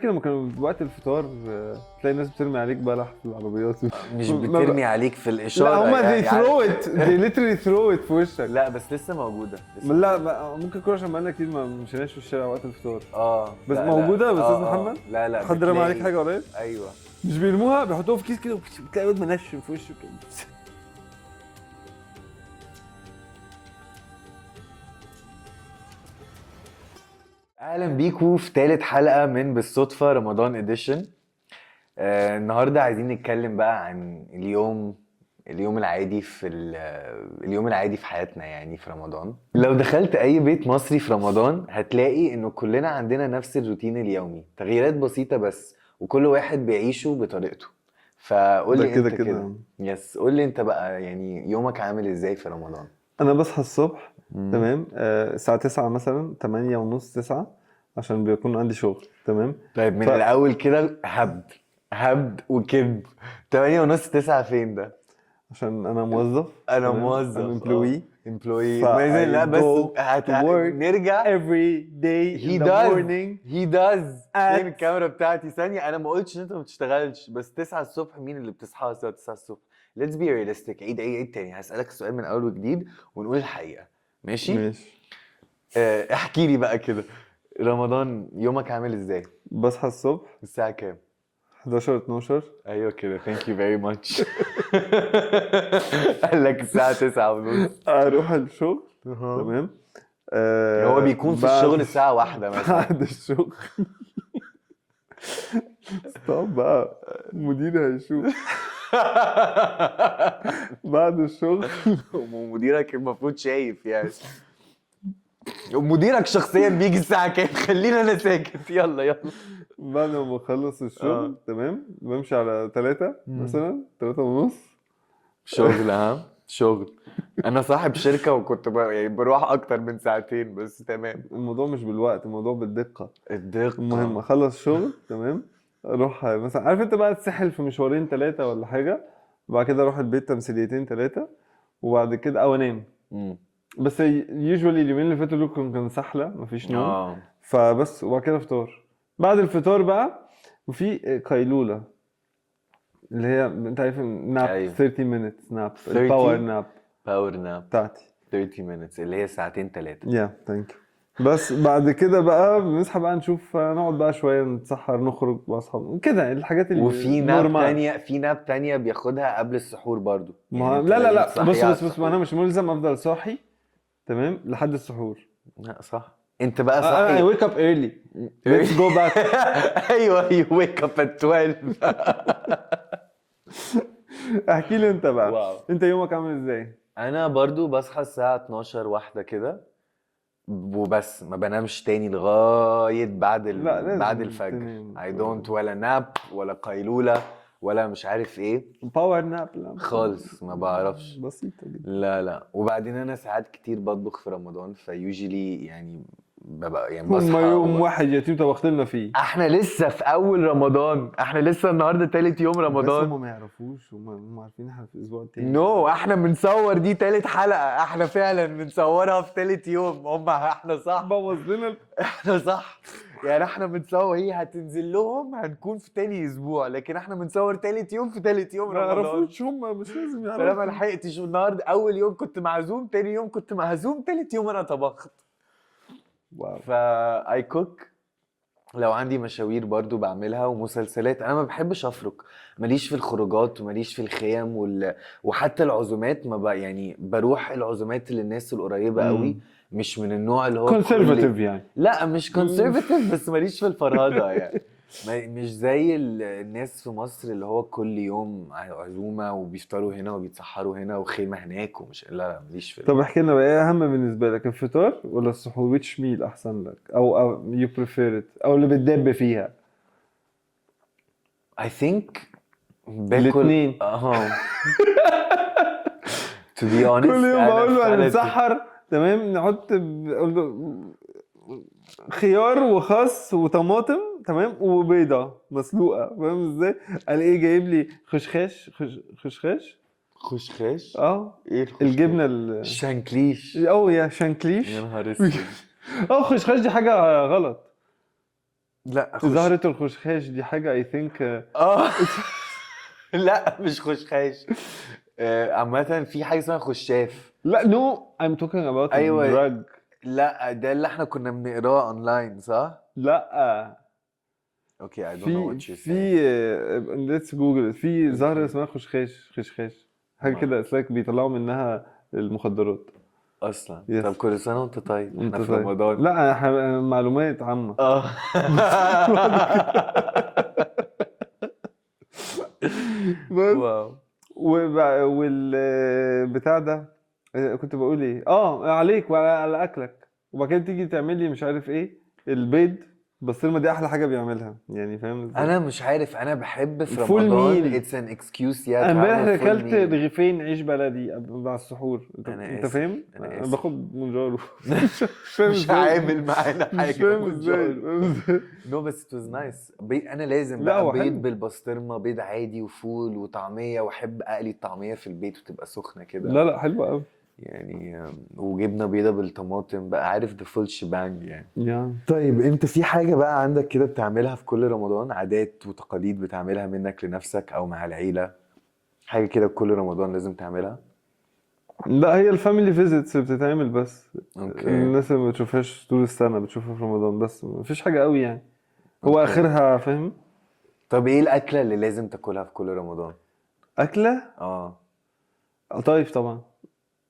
فاكر لما كانوا وقت الفطار تلاقي الناس بترمي عليك بلح في العربيات مش بترمي عليك في لا الاشاره هما they throw it they literally throw it في وشك. لا بس لسه موجوده لا ممكن كل عشان بقالنا كتير ما مشيناش في الشارع وقت الفطار. بس لا موجوده بس استاذ لا. محمد لا حد رمى عليك حاجه قريب؟ ايوه مش بيرموها بيحطوها في كيس كده وتلاقي واد منشن في وشه كده. اهلا بيكم في ثالث حلقه من بالصدفه رمضان اديشن. النهارده عايزين نتكلم بقى عن اليوم العادي اليوم العادي في حياتنا، يعني في رمضان. لو دخلت اي بيت مصري في رمضان هتلاقي انه كلنا عندنا نفس الروتين اليومي، تغييرات بسيطه بس، وكل واحد بيعيشه بطريقته. فقول لي انت كده يس قول لي انت بقى، يعني يومك عامل ازاي في رمضان؟ انا بصحى الصبح تمام الساعه 9 مثلا 8:30 9 عشان بيكون عندي شغل. تمام طيب من الاول كده هبد وكذب. 8:30 9 فين ده؟ عشان انا موظف. انا موظف employee لا بس نرجع every day in the morning. he does. فين الكاميرا بتاعتي؟ ثانية، انا ما قلتش ان انت ما بتشتغلش، بس 9 الصبح مين اللي بتصحى الساعة 9 الصبح؟ let's be realistic. عيد تاني، هسألك السؤال من اول وجديد ونقول الحقيقة. ماشي. احكي لي بقى كده، رمضان يومك عامل ازاي؟ بصحى الصبح الساعة كام؟ 11 12. ايوه كده، thank you very much. قال لك الساعة 9:30 اروح الشغل. تمام هو بيكون في الشغل الساعة 1 مثلا. بعد الشغل طب بقى مدير هيشوف. بعد الشغل ومديرك المفروض شايف يعني. ومديرك شخصيا بيجي الساعة كام؟ خلينا انا ساكت. يلا بعد ما بخلص الشغل تمام بمشي على 3 مثلا 3:30 شغل. شغل. انا صاحب شركة وكنت يعني بروح اكتر من ساعتين بس. تمام. الموضوع مش بالوقت، الموضوع بالدقة. الدقة المهم اخلص شغل تمام اروح مثلا، عارف انت بقى تسحل في مشوارين 3 ولا حاجة، وبعد كده اروح البيت تمثيليتين 3 وبعد كده او انام. بس يوجوالي اليومين اللي فاتوا دول كان سحلة مفيش نوم. فبس وبعد كده فطار. بعد الفطار بقى وفي قيلولة اللي هي انت عارف ناب. أيوه. 30 minutes ناب، الباور ناب بتاعتي 30 minutes اللي هي ساعتين 3. يا ثانك يو. بس بعد كده بقى بنصحى بقى نشوف، نقعد بقى شويه نتسحر نخرج واصحاب كده الحاجات اللي وفي ناب تانية بياخدها قبل السحور برضو يعني. لا بص انا مش ملزم افضل صاحي تمام لحد السحور. لا صح، انت بقى صاحي. I wake up early. Let's go back. ايوه you wake up at 12. احكي لي انت بقى. واو. انت يومك عامل ازاي؟ انا برضو بصحى الساعة 12 واحدة كده وبس، ما بنامش تاني لغاية بعد الفجر. I don't ولا ناب ولا قيلولة ولا مش عارف ايه باور ناب. لا خالص ما بعرفش. بسيطة جدا. لا وبعدين انا ساعات كتير بطبخ في رمضان، فيوجيلي يعني ببقى يعني بصحى يوم واحد يتيم طبخت لنا فيه. احنا لسه في اول رمضان، احنا لسه النهارده تالت يوم رمضان. بس هم ما يعرفوش، هم عارفين احنا في الاسبوع التاني. نو احنا بنصور دي تالت حلقة، احنا فعلا بنصورها في تالت يوم. احنا صح بوظ لنا احنا صح يعني. احنا بنصور هي هتنزل لهم هنكون في تاني اسبوع، لكن احنا بنصور تالت يوم في تالت يوم رمضان. ما يعرفوش، هم مش لازم يعرفوا. فانا ما لحقتش. النهارده اول يوم كنت معزوم، تاني يوم كنت معزوم، تالت يوم انا طبخت. واو. اي كوك. لو عندي مشاوير برضو بعملها ومسلسلات. انا ما بحبش افرق، ماليش في الخروجات وماليش في الخيام وحتى العزومات ما يعني بروح العزومات للناس القريبه قوي، مش من النوع اللي هو كونسرفاتيف يعني. لا مش كونسرفاتيف بس ماليش في الفرهده يعني. مش زي الناس في مصر اللي هو كل يوم عزومه وبيفطروا هنا وبيتسحروا هنا وخيمه هناك ومش لا ماليش في. طب احكي لنا بقى ايه اهم بالنسبه لك، الفطار ولا السحور؟ which meal احسن لك او you prefer it او اللي بتدب فيها؟ I think الاثنين. to be honest كل يوم بقول له هنتسحر تمام، نحط اقول له خيار وخس وطماطم تمام وبيضه مسلوقه، فاهم ازاي؟ قال ايه جايب لي خشخاش. ايه الجبنه الشانكليش. يا شانكليش. يا نهار اسود. خشخاش دي حاجه غلط. لا زهرة الخشخاش دي حاجة اي ثينك. اه لا مش خشخاش. عامة في حاجة اسمها خشاف. لا نو I'm talking about أيوة. drug. لا ده اللي احنا كنا بنقراه اونلاين صح؟ لا اوكي I don't know في what you're saying. في let's google في زهرة اوكي. اسمها خشخاش حاجة ما- كده اسلاك بيطلعوا منها المخدرات. اصلا Yes. طب كل سنة وانت طيب، احنا انت في طيب. رمضان. لا معلومات عامة. اه بس واو. والبتاع ده كنت بقول ايه عليك وعلى اكلك، وبعد كده تيجي تعمل لي مش عارف ايه البيض بسطرمه دي احلى حاجه بيعملها يعني فاهم ازاي. انا مش عارف، انا بحب في فول رمضان ميل. اتس ان اكسكيوز يا انا امبارح تعمل فول اكلت ميل. رغيفين عيش بلدي مع السحور. أنا انت آسف، فاهم أنا انا آسف. باخد منجارو. مش فاهم مش ازاي. عامل معانا مش حاجة فاهم ازاي. بونجورو. نو بس it was nice. انا لازم لا بقى هو بيض حلو. بالبسطرمه، بيض عادي وفول وطعميه، واحب اقلي الطعميه في البيت وتبقى سخنه كده لا حلو قوي يعني. وجبنه بيضه بالطماطم بقى، عارف the full shebang يعني. يعني. طيب انت في حاجه بقى عندك كده بتعملها في كل رمضان، عادات وتقاليد بتعملها منك لنفسك او مع العيله، حاجه كده كل رمضان لازم تعملها؟ لا هي الفاميلي فيزيتس اللي بتتعمل بس. اوكي. الناس اللي ما بتشوفهاش طول السنة بتشوفها في رمضان بس، مفيش حاجة قوي يعني. هو أوكي. آخرها فاهم. طب ايه الاكله اللي لازم تاكلها في كل رمضان؟ أكلة اه قطايف طبعا.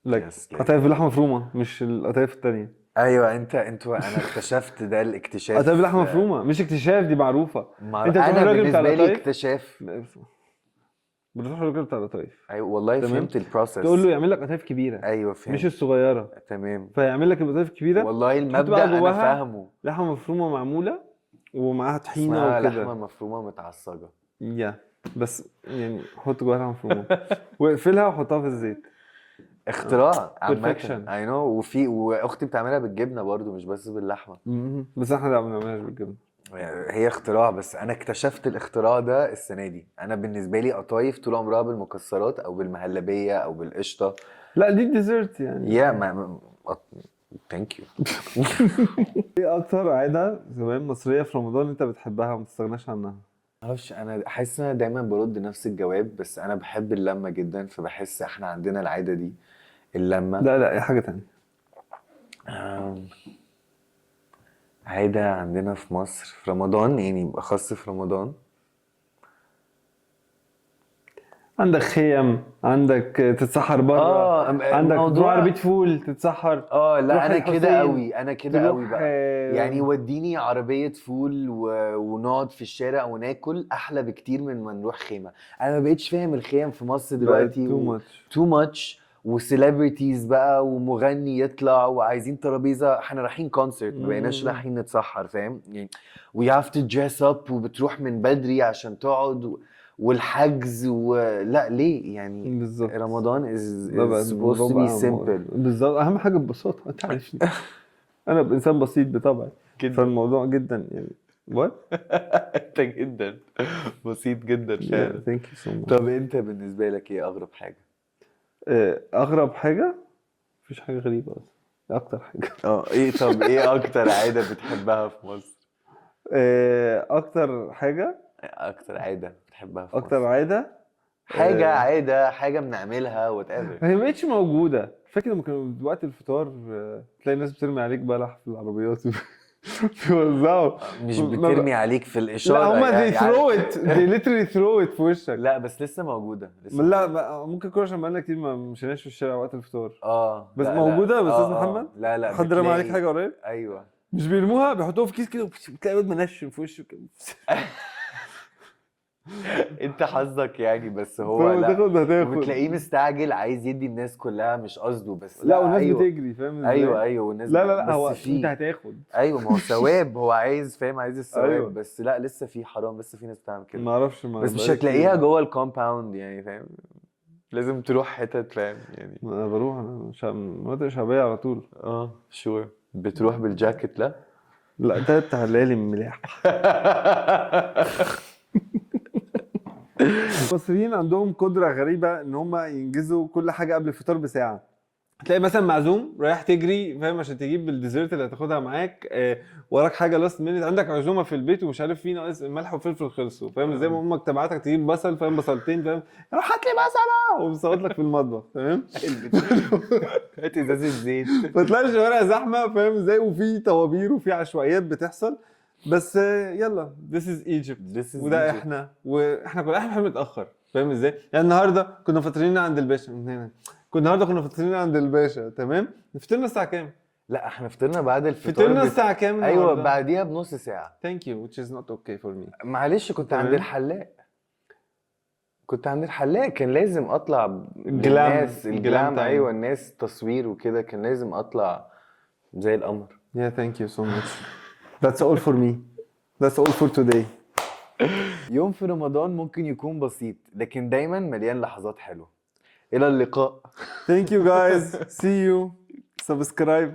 لك يس قطايف باللحمة مفرومة مش القطايف التانية. ايوه. انتوا انا اكتشفت ده الاكتشاف. قطايف باللحمة مفرومة مش اكتشاف، دي معروفة. انت تروح انا الراجل بتاع بالنسبه لي القطايف. اكتشاف. بتروح الراجل بتاع القطايف ايوه والله تمام. فهمت البروسيس. تقول له يعمل لك قطايف كبيرة ايوه مش فهمت. الصغيرة، تمام. فيعمل لك القطايف الكبيرة. والله تحط المبدأ بقى انا جواها فاهمه. لحمة مفرومة معمولة ومعاها طحينة اسمها وكده. لحمه مفرومه متعصجه. بس يعني حط جواها لحمة مفرومة واقفلها وحطها في الزيت. اختراع عامه. Perfection. اي نو. واختي بتعملها بالجبنه برضو مش بس باللحمه. بس احنا لا بنعملهاش بالجبنة. هي اختراع، بس انا اكتشفت الاختراع ده السنه دي. انا بالنسبه لي قطايف طول عمرها بالمكسرات او بالمهلبيه او بالقشطه. لا دي ديزرت يعني. يا ما ثانك يو. ايه اكتر عادة زمان مصرية في رمضان انت بتحبها وما تستغناش عنها؟ معرفش، انا حاسس ان انا دايما برد نفس الجواب، بس انا بحب اللمه جدا، فبحس احنا عندنا العاده دي اللمه. لا اي حاجة تانية. آم، عاده عندنا في مصر في رمضان، يعني بالاخص في رمضان. عندك خيم، عندك تتسحر بره، عندك تروح موضوع. عربية فول تتسحر. لا تروح انا كده الحسين، قوي، انا كده تروح قوي بقى. يعني وديني عربيه فول ونقعد في الشارع وناكل احلى بكتير من ما نروح خيمه. انا ما بقتش فاهم الخيم في مصر بقت دلوقتي. too much. تو ماتش. وسيلبرتيز بقى ومغني يطلع وعايزين ترابيزه، احنا رايحين كونسرت ما بقيناش رايحين نتسحر، فاهم يعني. وي هاف تو دريس اب وبتروح من بدري عشان تقعد والحجز لا ليه يعني. بالظبط. رمضان ده بقى is supposed الموضوع to be بقى simple. بالظبط. اهم حاجة البساطة، انت عارفني. انا انسان بسيط بطبعي. جدا. فالموضوع جدا يعني what؟ انت جدا بسيط جدا Yeah, فعلا. thank you so much. طب انت بالنسبه لك ايه اغرب حاجه؟ اغرب حاجة مفيش حاجة غريبة اصلا. اكتر حاجة ايه؟ طب ايه اكتر عاده بتحبها في مصر؟ اكتر حاجة اكتر عاده بتحبها في اكتر مصر. عادة حاجه عاده، حاجه بنعملها وات ايفر. هي مبقتش موجودة. فاكر لما كانوا وقت الفطار تلاقي الناس بترمي عليك بلح في العربيات بيوزعوا. مش ما بترمي عليك في الاشاره لا هما يعني they throw it they literally throw it في وشك. لا بس لسه موجوده لسه. لا ممكن كل عشان بقالنا كتير ما مشيناش في الشارع وقت الفطار. بس لا موجودة بس استاذ لا. محمد. لا لا حد رمى عليك بتلاقي. حاجة قريب؟ ايوه. مش بيرموها، بيحطوها في كيس كده وتلاقي الواد منشن في وشه كده. انت حظك يعني، بس هو لا. هتاخد وبتلاقيه مستعجل عايز يدي الناس كلها مش قصده، بس لا والناس ايوه. بتجري فاهم ازاي؟ ايوه والناس لا بس هو انت في. هتاخد. ايوه ما هو ثواب، هو عايز فاهم، عايز الثواب. أيوة. بس لا لسه في حرام، لسه في ناس بتعمل كده. ما اعرفش بس مش هتلاقيها جوه الكومباوند يعني، فاهم. لازم تروح حتت، فاهم يعني. انا بروح انا مناطق شعبيه على طول. شور. بتروح بالجاكيت؟ لا لا ده بتاع الليالي الملاح. المصريين عندهم قدره غريبه ان هم ينجزوا كل حاجه قبل الفطار بساعه. تلاقي مثلا معزوم رايح تجري فاهم عشان تجيب الديزرت اللي هتاخدها معاك، وراك حاجه لاست مينيت، عندك عزومه في البيت ومش عارف في ناقص ملح وفلفل خلصوا فاهم، زي ما امك تبعتك تجيب بصل فاهم، بصلتين فاهم، روح هات لي بصله وبصوت لك في المطبخ تمام. هات ازازه زيت. فتلاقي الشوارع زحمه فاهم ازاي، وفي طوابير وفي عشوائيات بتحصل، بس يلا this is Egypt. This is وده Egypt. احنا احنا بنحب نتاخر فاهم ازاي، يعني النهارده كنا فاطرين عند الباشا من هنا، النهارده كنا فاطرين عند الباشا تمام. فطرنا الساعه كام؟ لا احنا فطرنا بعد الفطار فطرنا الساعه كام ايوه النهارده؟ بعديها بنص ساعه. thank you which is not okay for me. معلش كنت تمام. عند الحلاق. كان لازم اطلع الجلام. للناس الجلام الجلام time. ايوه الناس تصوير وكده، كان لازم اطلع زي القمر. yeah thank you so much. that's all for me. that's all for today. يوم في رمضان ممكن يكون بسيط لكن دايما مليان لحظات حلوه. الى اللقاء. thank you guys. see you. subscribe.